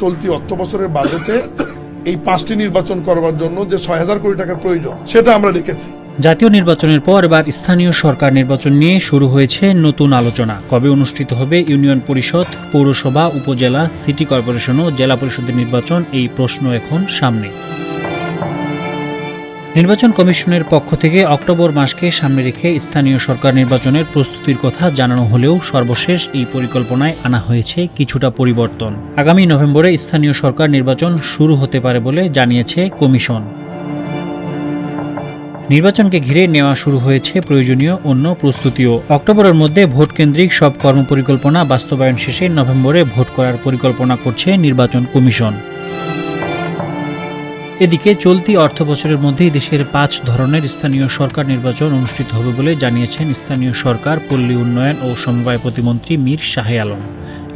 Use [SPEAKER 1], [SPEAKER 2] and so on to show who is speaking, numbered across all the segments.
[SPEAKER 1] চলতি অর্থ বছরের বাজেটে এই 5টি নির্বাচন করবার জন্য যে 6,000 কোটি টাকার প্রয়োজন সেটা আমরা লিখেছি।
[SPEAKER 2] জাতীয় নির্বাচনের পর এবার স্থানীয় সরকার নির্বাচন নিয়ে শুরু হয়েছে নতুন আলোচনা। কবে অনুষ্ঠিত হবে ইউনিয়ন পরিষদ, পৌরসভা, উপজেলা, সিটি কর্পোরেশন ও জেলা পরিষদের নির্বাচন, এই প্রশ্ন এখন সামনে। নির্বাচন কমিশনের পক্ষ থেকে অক্টোবর মাসকে সামনে রেখে স্থানীয় সরকার নির্বাচনের প্রস্তুতির কথা জানানো হলেও সর্বশেষ এই পরিকল্পনায় আনা হয়েছে কিছুটা পরিবর্তন। আগামী নভেম্বরে স্থানীয় সরকার নির্বাচন শুরু হতে পারে বলে জানিয়েছে কমিশন। নির্বাচনকে ঘিরে নেওয়া শুরু হয়েছে প্রয়োজনীয় অন্য প্রস্তুতিও। অক্টোবরের মধ্যে ভোট কেন্দ্রিক সব কর্মপরিকল্পনা বাস্তবায়ন শেষে নভেম্বরে ভোট করার পরিকল্পনা করছে নির্বাচন কমিশন। এদিকে চলতি অর্থ বছরের মধ্যেই দেশের 5 ধরনের স্থানীয় সরকার নির্বাচন অনুষ্ঠিত হবে বলে জানিয়েছেন স্থানীয় সরকার, পল্লী উন্নয়ন ও সমবায় প্রতিমন্ত্রী মীর শাহে আলম।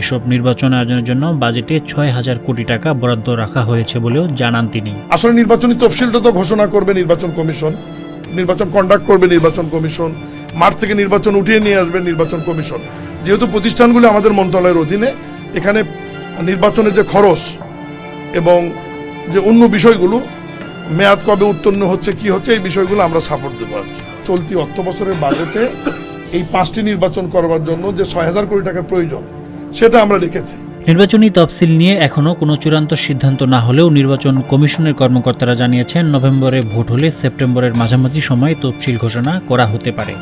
[SPEAKER 2] এসব নির্বাচন আয়োজনের জন্য বাজেটে 6,000 কোটি টাকা বরাদ্দ রাখা হয়েছে বলেও জানান তিনি।
[SPEAKER 1] আসলে নির্বাচনী তফসিলটা তো ঘোষণা করবে নির্বাচন কমিশন, নির্বাচন কন্ডাক্ট করবে নির্বাচন কমিশন, মাঠ থেকে নির্বাচন উঠিয়ে নিয়ে আসবে নির্বাচন কমিশন। যেহেতু প্রতিষ্ঠানগুলো আমাদের মন্ত্রণালয়ের অধীনে, এখানে নির্বাচনের যে খরচ এবং যে অন্য বিষয়গুলো, মেয়াদ কবে উত্তীর্ণ হচ্ছে, কি হচ্ছে, এই বিষয়গুলো আমরা সাপোর্ট দেবো আর কি। চলতি অর্থ বছরের বাজেটে এই 5টি নির্বাচন করবার জন্য যে 6,000 কোটি টাকার প্রয়োজন সেটা আমরা লিখেছি।
[SPEAKER 2] নির্বাচনী তফসিল নিয়ে এখনও কোনো চূড়ান্ত সিদ্ধান্ত না হলেও নির্বাচন কমিশনের কর্মকর্তারা জানিয়েছেন নভেম্বরে ভোট হলে সেপ্টেম্বরের মাঝামাঝি সময়ে তফসিল ঘোষণা করা হতে পারে।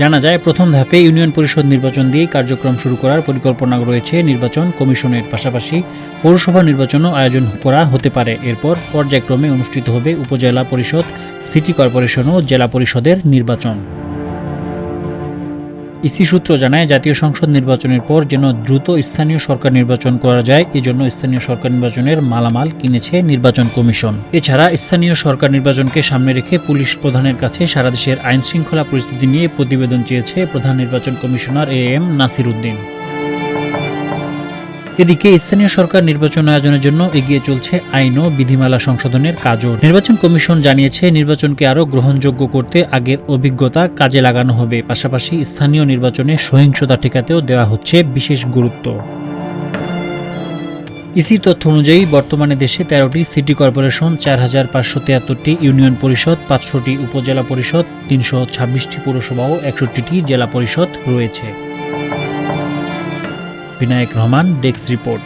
[SPEAKER 2] জানা যায়, প্রথম ধাপে ইউনিয়ন পরিষদ নির্বাচন দিয়ে কার্যক্রম শুরু করার পরিকল্পনা রয়েছে নির্বাচন কমিশনের। পাশাপাশি পৌরসভা নির্বাচনও আয়োজন করা হতে পারে। এরপর পর্যায়ক্রমে অনুষ্ঠিত হবে উপজেলা পরিষদ, সিটি কর্পোরেশন ও জেলা পরিষদের নির্বাচন। ইসি সূত্র জানায়, জাতীয় সংসদ নির্বাচনের পর যেন দ্রুত স্থানীয় সরকার নির্বাচন করা যায়, এজন্য স্থানীয় সরকার নির্বাচনের মালামাল কিনেছে নির্বাচন কমিশন। এছাড়া স্থানীয় সরকার নির্বাচনকে সামনে রেখে পুলিশ প্রধানের কাছে সারা দেশের আইন শৃঙ্খলা পরিস্থিতি নিয়ে প্রতিবেদন চেয়েছে প্রধান নির্বাচন কমিশনার AM নাসির উদ্দিন। এদিকে স্থানীয় সরকার নির্বাচন আয়োজনের জন্য এগিয়ে চলছে আইন ও বিধিমালা সংশোধনের কাজও। নির্বাচন কমিশন জানিয়েছে, নির্বাচনকে আরও গ্রহণযোগ্য করতে আগের অভিজ্ঞতা কাজে লাগানো হবে। পাশাপাশি স্থানীয় নির্বাচনে সহিংসতা ঠেকাতেও দেওয়া হচ্ছে বিশেষ গুরুত্ব। ইসির তথ্য অনুযায়ী বর্তমানে দেশে 13টি সিটি কর্পোরেশন, 4,573টি ইউনিয়ন পরিষদ, 500টি উপজেলা পরিষদ, 326টি পৌরসভা ও 61টি জেলা পরিষদ রয়েছে। Binayak Rahman, desk report.